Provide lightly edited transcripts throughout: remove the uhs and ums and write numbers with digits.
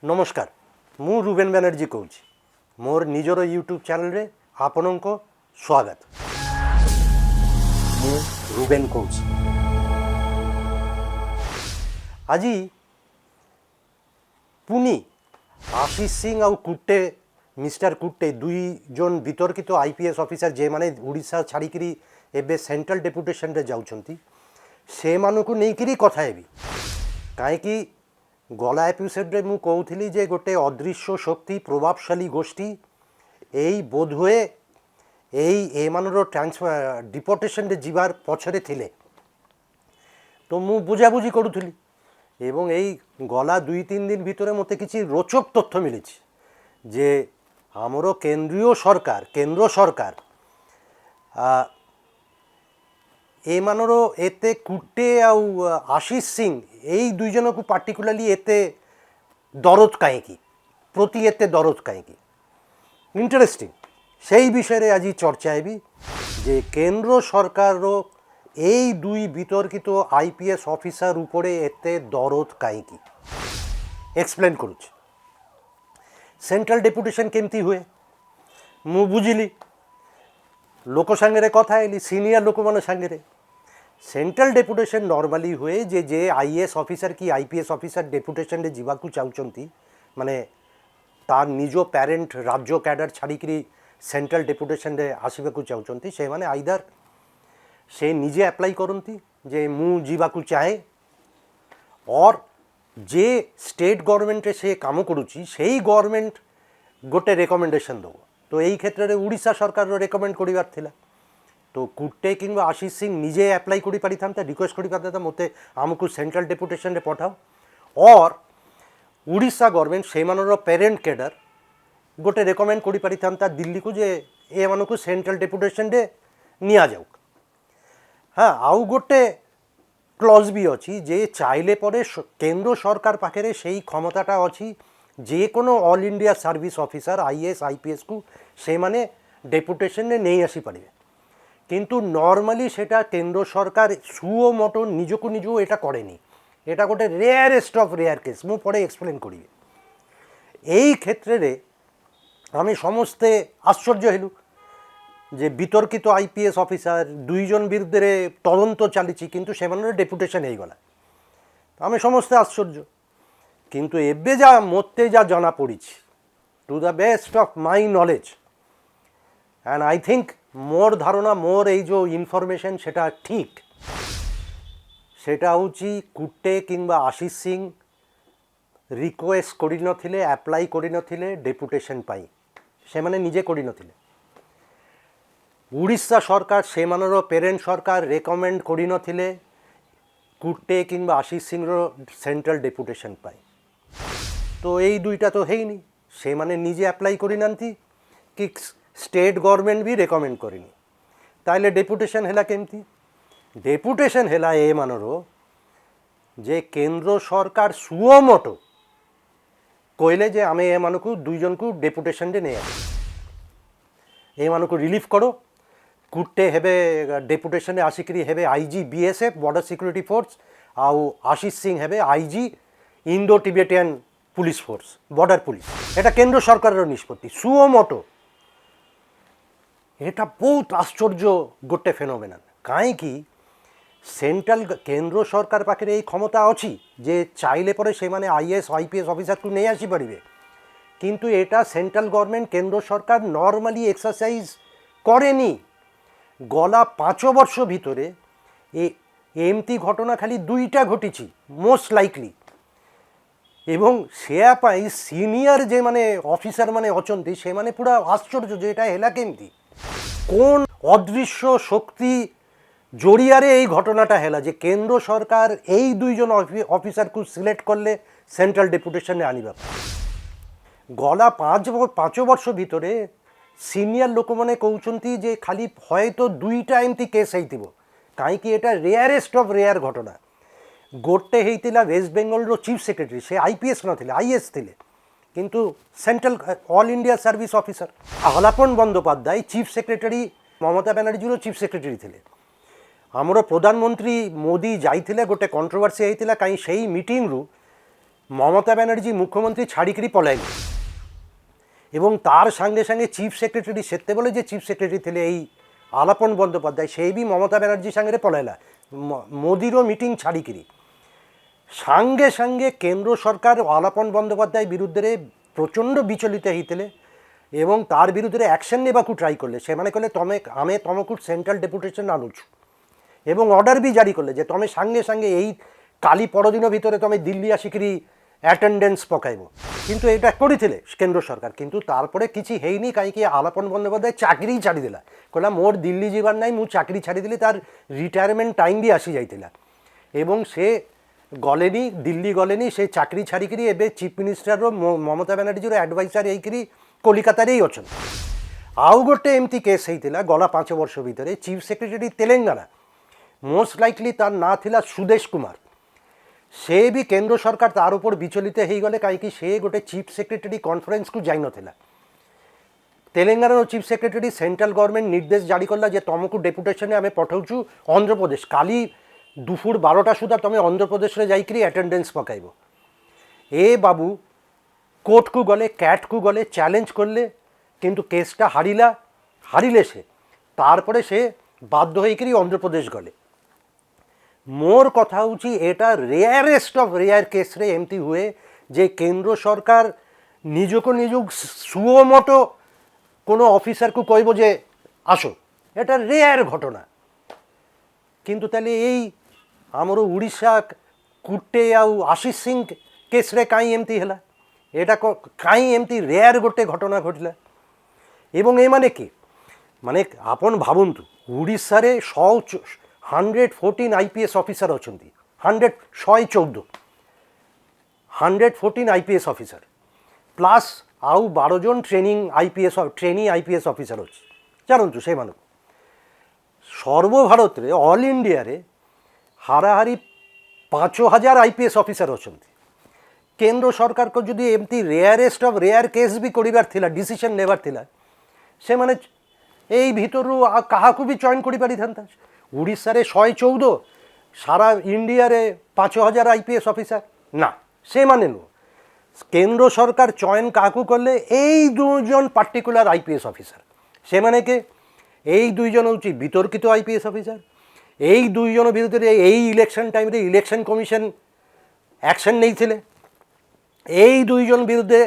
नमस्कार मु रुबेन बनर्जी कहूँ मोर निजर यूट्यूब चैनल रे आपन को स्वागत। मु रुबेन कहूँ आज पुनी आशीष सिंह और कुट्टे मिस्टर कुट्टे दुई जन वितर्कित आईपीएस ऑफिसर जे माने उड़ीसा छाड़िकी एबे सेंट्रल डेपुटेशन रे जाउछंती से मानकु नेइकिरी कथा हेबी काहेकि गला एपिसोड रे मु कहूली जे गोटे अदृश्य शक्ति प्रभावशाली गोष्ठी एई बोधहुए एमानर ट्रांसफर डिपोटेशन रे जीवार पछरे थिले तो मु बुझाबुझी करूली एवं एई गला 2-3 दिन भितर मते किछि रोचक तथ्य मिली जे आमर केंद्र सरकार एमानर एते कुट्टे आउ आशीष सिंह यही दुई जन को पार्टिकुलाली एते दरद कहीं प्रति एते दरद कहीं इंटरेस्टिंग से विषय रे आज चर्चा है जे केंद्र सरकार यही दुई वितर्कित आईपीएस ऑफिसर उपरे एते दरद कहीं एक्सप्लेन करुच। सेंट्रल डेपुटेशन केमती हुए मु बुझिली लोक सांगे कथा हेली सीनियर लोक मान सांगे सेंट्रल डेपुटेशन नॉर्मली हुए जे आईएएस ऑफिसर की आईपीएस ऑफिसर डेपुटेशन रे जीवाकू चाहूँगी माने तार निज पेरेंट राज्य कैडर छाड़िकी सेंट्रल डेपुटेशन रे आसवाकू चाहूँगी से माने आइदर से निजे अप्लाई करती जे मु जीवाकू चाहे और जे स्टेट गवर्नमेंट से काम करुच्ची से ही गवर्नमेंट गोटे रेकमेंडेशन दो तो यही क्षेत्र में उड़ीसा सरकार रेकमेंड करार थिला तो कुट्टे कि आशीष सिंह निजे अप्लाई करि पारि था रिक्वेस्ट करि पारि था मते आमको सेंट्रल डेपुटेशन रे पठाओ और उड़ीसा गवर्नमेंट से मानर पेरेंट कैडर गोटे रेकमेंड करि पारि था दिल्ली को जे ए मानकु सेंट्रल डेपुटेशन रे निया जाऊ। हाँ आउ गोटे क्लज भी अच्छी जे चाइले परे केंद्र सरकार पाखे से क्षमताटा अच्छी जे कोनो all India service officer IAS IPS को से माने डेपुटेशन ने नहीं आसी पारे किंतु नॉर्मली सेटा केंद्र सरकार सुओ-मटो निजको निज एटा करेनी एटा गोटे रेयरेस्ट ऑफ रेयर केस मु परे एक्सप्लेन करी एई क्षेत्र रे आमी समस्ते आश्चर्य हेलु जे वितर्कित आईपीएस ऑफिसर दुई जन विरुद्ध तदंत चली किंतु से डेपुटेशन हो गला आम समस्ते आश्चर्य किंतु एबे जा मते जा जना पड़ी to the best of my knowledge and I think more धारणा मोर ये जो इनफरमेशन सेटा ठीक सेटा होची कुट्टे किंबा आशीष सिंह रिक्वेस्ट करि नथिले अप्लाई करि नथिले डेपुटेशन पाई से माने निजे करि नथिले उड़ीसा सरकार से मानर पेरेंट सरकार रेकमेंड करि नथिले कुट्टे किंबा आशीष सिंह सेंट्रल डेपुटेशन पाई तो यही दुईटा तो है नहीं से माने निजे अप्लाई करि नांती कि स्टेट गवर्नमेंट भी रेकमेंड करिनी ताइले डेपुटेशन हैला केमती डेपुटेशन हैला ए मानर जे केंद्र सरकार सुओ-मटो कहले जे आमे ए मानकु दुई जन को डेपुटेशन रे नै ए मानकु रिलीफ करो कुट्टे हेबे डेपुटेशन आसिकी हेबे IG BSF border security force आउ आशीष सिंह हेबे IG Indo Tibetan police force border police एटा केंद्र सरकार निष्पत्ति सुओ-मटो एटा बहुत आश्चर्य गोटे फेनोमेनन कहीं सेंट्रल केंद्र सरकार पाखे यही क्षमता अच्छी जे चाइले परे से माने आईएएस आईपीएस ऑफिसर को नहीं आसी पारे किंतु एटा सेंट्रल गवर्नमेंट केंद्र सरकार नॉर्मली एक्सरसाइज करेनी गला 5 वर्ष भितरे एमती घटना खाली दुईटा घटी मोस्ट लाइकली एवं से सीनियर जे माने ऑफिसर माने अचंती से माने पूरा आश्चर्य जे एटा हैला केमती कौन अदृश्य शक्ति जरियारे এই ঘটনাটা হেলা যে কেন্দ্র সরকার এই দুইজন অফিসার কু সিলেক্ট করলে সেন্ট্রাল ডেপুটেশনে আনিবা গলা 5 বর্ষ ভিতরে সিনিয়র লোক মানে কହୁଛନ୍ତି যে খালি হয়তো দুইটা এমতি কেস হইতিব কাইকি এটা রেয়ারেস্ট অফ রেয়ার ঘটনা গোটে হইতিলা ওয়েস্ট বেঙ্গল रो চিফ সেক্রেটারি সে আইপিএস নথিলে আইএস থিলে किंतु central all India service officer Alapan Bandyopadhyay chief secretary Mamata Banerjee chief secretary थे आमर प्रधानमंत्री मोदी जाइथिले गोटे कंट्रोवर्सी होता कहीं से मीटिंग रु মমতা ব্যানার্জি মুখ্যমন্ত্রী ছাড়িকিরি পলাইল এবং তার সঙ্গে সঙ্গে চিফ সেক্রেটারি সেতেবেলে যে চিফ সেক্রেটারি ଥିଲେ এই আলাপন বন্দ্যোপাধ্যায় সেই বি মমতা ব্যানার্জি সঙ্গে পলাইলা মোদিরও মিটিং ছাড়িকিরি সঙ্গে সঙ্গে কেন্দ্র সরকার আলাপন বন্দ্যোপাধ্যায় বিরুদ্ধে প্রচণ্ড বিচলিত হইলে এবং তার বিরুদ্ধে অ্যাকশন নেবাকু ট্রাই করলে সেমানে কলে তমে আমি তমকু সেন্ট্রাল ডেপুটেশন আনুছু এবং অর্ডার বি জারি করলে যে তুমি সঙ্গে সঙ্গে এই কালি পরদিন ভিতরে তুমি দিল্লি আসিকি অ্যাটেন্ডেন্স পকাইব কিন্তু এটা করেছিলে কেন্দ্র সরকার কিন্তু তারপরে কিছু হয়নি কাইকি আলাপন বন্দ্যোপাধ্যায় চাকরি ছাড়ি দেলা কলা মোর দিল্লি যাবার নাই মু চাকরি ছাড়ি দিলি তার রিটায়ারমেন্ট টাইম বি আসি যাইতিলা এবং সে গলেনি দিল্লি গলেনি সে চাকরি ছাড়িকি এবে চিফ মিনিস্টারর মমতা ব্যানার্জির আডভাইজার এইকি কলিকাতারেই অছেন আউ গোটে এমতি কেস হয়েছিল গলা 5 বর্ষ ভিতরে chief secretary Telangana most likely তার না লা সুদেশ কুমার সে বি কেন্দ্র সরকার তার উপর বিচলিত হয়ে গলে কাইকি সে গোটে চিফ সেক্রেটারি কনফরেন্স কু যাই নথিলা তেলেঙ্গানার চিফ সেক্রেটারি সেন্ট্রাল গভর্নমেন্ট নির্দেশ জারি করলা যে তমকু ডেপুটেশনে আমি পঠাউছু অন্ধ্রপ্রদেশ কালি দুপুর 12টা সুদ্ধা তুমি অন্ধ্রপ্রদেশে যাইকি অ্যাটেন্ডেন্স পকাইব এ বাবু কোর্টকু গলে ক্যাটকু গলে চ্যালেঞ্জ করলে কিন্তু কেসটা হারিলে সে তারপরে সে বাধ্য হয়েকি অন্ধ্রপ্রদেশ গলে মোর কথা হচ্ছে এটা রেয়ারেস্ট অফ রেয়ার কেসরে এমতি হুয়ে যে কেন্দ্র সরকার নিজকে নিজক সুও-মটো কোনো অফিসারকে কইব যে আসো এটা রেয়ার ঘটনা কিন্তু তাহলে এই আমার উড়িষ্যা কুট্টে আউ আশিষ সিং কেসরে কাই এমতি হেলা এটা কাই এমতি রেয়ার গোটে ঘটনা ঘটলা এবং এ মানে কি মানে আপন ভাবন্তু উড়িষ্যারে 114 আইপিএস অফিসার অনেক 114 আইপিএস অফিসার প্লাস আউ 12 জন ট্রেনি আইপিএস অফিসার অছে জানন্তু সেই মানুষ সর্বভারতরে অল ইন্ডিয়ারে হারাহারি 5000 আইপিএস অফিসার অনেক কেন্দ্র সরকারকে যদি এমতি রেয়ারেস্ট অফ রেয়ার কেস বি করিবার থিলা ডিসিশন নেবার থিলা সে মানে এই ভিতরু কাহাকু বি চয়ন করি পারি থান্তা উড়িষ্যারে 114 সারা ইন্ডিয়ারে 5000 আইপিএস অফিসার না সে মানে নো কেন্দ্র সরকার চয়ন কাহাকু করলে এই দুজন পার্টিকুলার আইপিএস অফিসার সে মানে কে এই দুইজন হচ্ছে বিতর্কিত আইপিএস অফিসার এই দুইজন বিরুদ্ধে এই ইলেকশন টাইমে ইলেকশন কমিশন অ্যাকশন নেইছিলে এই দুইজন বিরুদ্ধে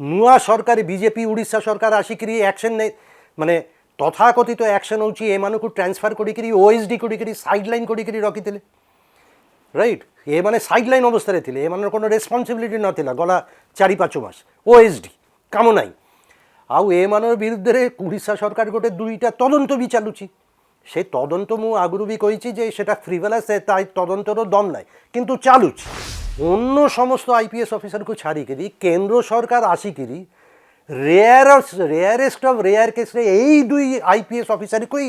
নূয়া সরকার বিজেপি উড়িষ্যা সরকার আসিকি অ্যাকশন নেই মানে তথাকথিত অ্যাকশন হচ্ছে এମାନଙ୍କୁ ট্রান্সফার করিকি ওএসডি করিকি সাইডলাইন করিকি রଖିଥିଲେ রাইট এ মানে সাইডলাইন অবস্থায় ଥିଲେ এମାନଙ୍କର কোনো ରେସ୍ପନ୍ସିବିଲିଟି ନଥିଲା ଗଲା 4-5 ମାସ ଓଏସଡି କାମ ନାହିଁ ଆଉ ଏମାନଙ୍କ ବିରୁଦ୍ଧରେ ଓଡ଼ିଶା ସରକାର ଗୋଟେ 2ଟା ତଦନ୍ତ ବି ଚାଲୁଛି ସେ ତଦନ୍ତ ମୁଁ ଆଗରୁ ବି କହିଛି ଯେ ସେଟା ଫ୍ରିଭେଲାସ୍ ତା ତଦନ୍ତର ଦମ ନାହିଁ କିନ୍ତୁ ଚାଲୁଛି অন্য সমস্ত আইপিএস অফিসারকে ছাড়িকি কেন্দ্র সরকার আসিকি রেয়ারেস্ট অফ রেয়ার কেসরে এই দুই আইপিএস অফিসারকেই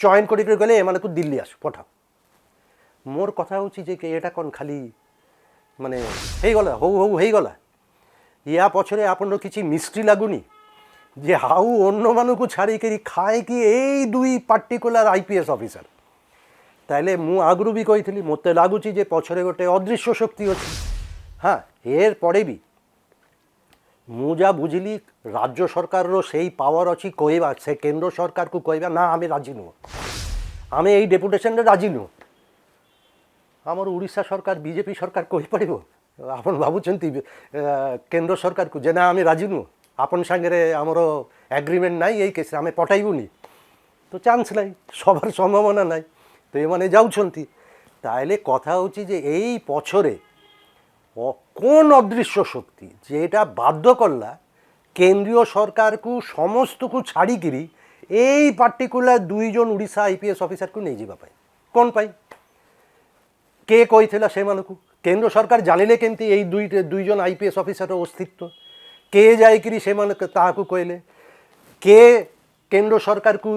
চয়ন করি গেলে এମାନଙ୍କୁ দিল্লি আস পঠাও মোর কথা হচ্ছে যে এটা কোন খালি মানে হয়েগলা হৌ হৌ হয়েগলা ইয়া পছরে আপনার কিছু মিস্ট্রি লাগুনি যে হাউ অন্য মানুষকে ছাড়িকি খায় কি এই দুই পার্টিকুলার আইপিএস অফিসার তাইলে মু আগରୁ ବି କହିଥିଲି ମୋତେ ଲାଗୁଛି ଯେ ପଛରେ ଗୋଟେ ଅଦୃଶ୍ୟ ଶକ୍ତି ଅଛି ହଁ ଏରପରେ ବି ମୁଁ ଯାହା ବୁଝିଲି ରାଜ୍ୟ ସରକାରର ସେଇ ପାୱାର ଅଛି କହିବା ସେ କେନ୍ଦ୍ର ସରକାରକୁ କହିବା ନା ଆମେ ରାଜି ନୁହଁ ଆମେ ଏଇ ଡେପୁଟେସନରେ ରାଜି ନୁହଁ ଆମର ଓଡ଼ିଶା ସରକାର ବିଜେପି ସରକାର କହିପାରିବ ଆପଣ ଭାବୁଛନ୍ତି କେନ୍ଦ୍ର ସରକାରକୁ ଯେ ନା ଆମେ ରାଜି ନୁହଁ ଆପଣ ସାଙ୍ଗରେ ଆମର ଏଗ୍ରିମେଣ୍ଟ ନାହିଁ ଏଇ କେସ୍ରେ ଆମେ ପଠାଇବୁନି ତ ଚାନ୍ସ ନାହିଁ ସବାର ସମ୍ଭାବନା ନାହିଁ তো এମାନେ যাচ্ছেন তাহলে কথা হচ্ছে যে এই পছরে কোন অদৃশ্য শক্তি যেটা বাধ্য করলা কেন্দ্রীয় সরকারকু সমস্তকু ছাড়িকি এই পার্টিকুলার দুইজন উড়িষ্যা আইপিএস অফিসারকু নিয়ে যাওয়া পাই কোন পাই কে কইলা সেমানকু কেন্দ্র সরকার জানিলে কেমতি এই দুইজন আইপিএস অফিসারের অস্তিত্ব কে যাইকি সেমানে তাহাকু কইলে কে কেন্দ্র সরকারকু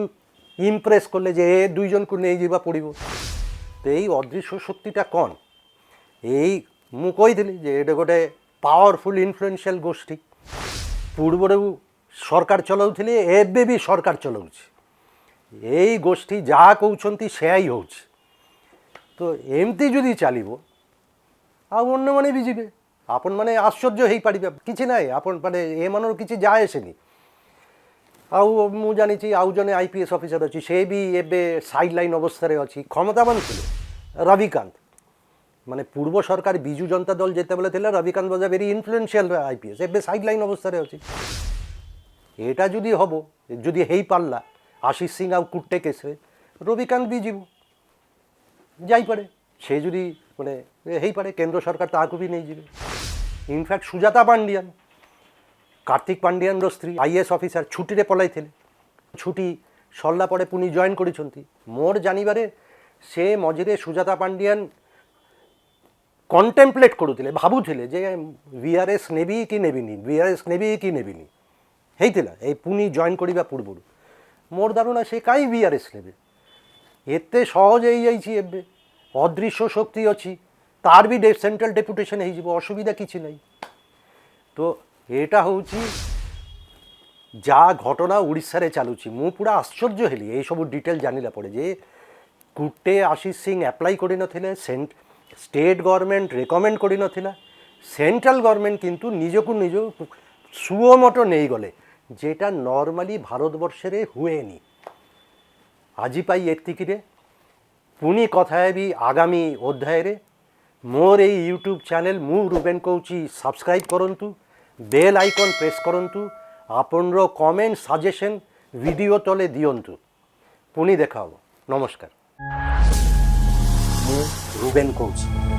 ইমপ্রেস করলে যে এ দুইজনকে নিয়ে যাওয়া পড়ব তো এই অদৃশ্য শক্তিটা কন এই মু কইলি যে এটা গোটে পাওয়ারফুল ইনফ্লুয়েন্সিয়াল গোষ্ঠী পূর্বরে সরকার চলাউলে এবে বি সরকার চলাউছে এই গোষ্ঠী যা কৌଛନ୍ତି সেয়াই হচ্ছে তো এমতি যদি চালিব ଆଉ ଅନ୍ୟମାନେ ବି ଯିବେ ଆପଣ ମାନେ ଆଶ୍ଚର୍ଯ୍ୟ ହେଇପାରିବେ, କିଛି ନାହିଁ, ଆପଣ ମାନେ ଏମାନଙ୍କର କିଛି ଯା ଆସେନି। ଆଉ ମୁଁ ଜାଣିଛି ଆଉ ଜଣେ IPS ଅଫିସର ଅଛି, ସେ ବି ଏବେ ସାଇଡ୍ ଲାଇନ୍ ଅବସ୍ଥାରେ ଅଛି, କ୍ଷମତାବାନ ଥିଲେ ରବିକାନ୍ତ। ମାନେ ପୂର୍ବ ସରକାର ବିଜୁ ଜନତା ଦଳ ଯେତେବେଳେ ଥିଲା ରବିକାନ୍ତ ୱାଜ୍ ଭେରି ଇନଫ୍ଲୁଏନ୍ସିଆଲ IPS, ଏବେ ସାଇଡ୍ ଲାଇନ୍ ଅବସ୍ଥାରେ ଅଛି। এটা যদি হব, যদি ହେଇପାରିଲା ଆଶିଷ ସିଂ ଆଉ କୁଟ୍ଟେ କେସ୍ରେ, ରବିକାନ୍ତ ବି ଯିବ, ଯାଇପାରେ। ସେ ଯଦି ମାନେ ହେଇପାରେ କେନ୍ଦ୍ର ସରକାର ତାହାକୁ ବି ନେଇଯିବେ। ଇନଫ୍ୟାକ୍ଟ ସୁଜାତା ପାଣ୍ଡିଆନ, କାର୍ତ୍ତିକ ପାଣ୍ଡିଆନର ସ୍ତ୍ରୀ, IAS ଅଫିସର, ଛୁଟିରେ ପଳାଇଥିଲେ, ଛୁଟି ସରିଲା ପରେ ପୁଣି ଜଏନ୍ କରିଛନ୍ତି। ମୋର ଜାଣିବାରେ ସେ ମଝିରେ ସୁଜାତା ପାଣ୍ଡିଆନ କଣ୍ଟେମ୍ପଲେଟ୍ କରୁଥିଲେ, ଭାବୁଥିଲେ ଯେ VRS ନେବି କି ନେବିନି, VRS ନେବି କି ନେବିନି, ହେଇଥିଲା এই পুনি জয়েন করা পূর্বর। মোর ধারণা সে কাই VRS নেবে, এতে সহজ হয়ে যাইছি। এবে অদৃশ্য শক্তি অছি, তার বি সেন্ট্রাল ডেপুটেশন হয়ে যাব, অসুবিধা কিছু নাই। তো এটা হচ্ছে যা ঘটনা ওড়িশারে চালুছি। মু পুরা আশ্চর্য হেলি এইসব ডিটেল জানিলা পরে যে কুট্টে আশিষ সিং আপ্লাই করে নথিলে, স্টেট গভর্নমেন্ট রেকমেন্ড করে নথিলা, সেন্ট্রাল গভর্নমেন্ট কিন্তু নিজকু নিজ সুও-মটো নেই গলে, যেটা নর্মালি ভারতবর্ষে হুয়েনি। আজি পাই এতিকিরে, পুনি কথা হেবি আগামী অধ্যায়ে। মোর এই ইউট্ୟୁବ୍ ଚ୍ୟାନେଲ୍ ମୁଁ ରୁବେନ୍ କହୁଛି, ସବସ୍କ୍ରାଇବ୍ କରନ୍ତୁ, ବେଲ୍ ଆଇକନ୍ ପ୍ରେସ୍ କରନ୍ତୁ, ଆପଣର କମେଣ୍ଟ ସଜେସନ୍ ଭିଡ଼ିଓ ତଳେ ଦିଅନ୍ତୁ। ପୁଣି ଦେଖା ହେବ। ନମସ୍କାର, ମୁଁ ରୁବେନ୍ କହୁଛି।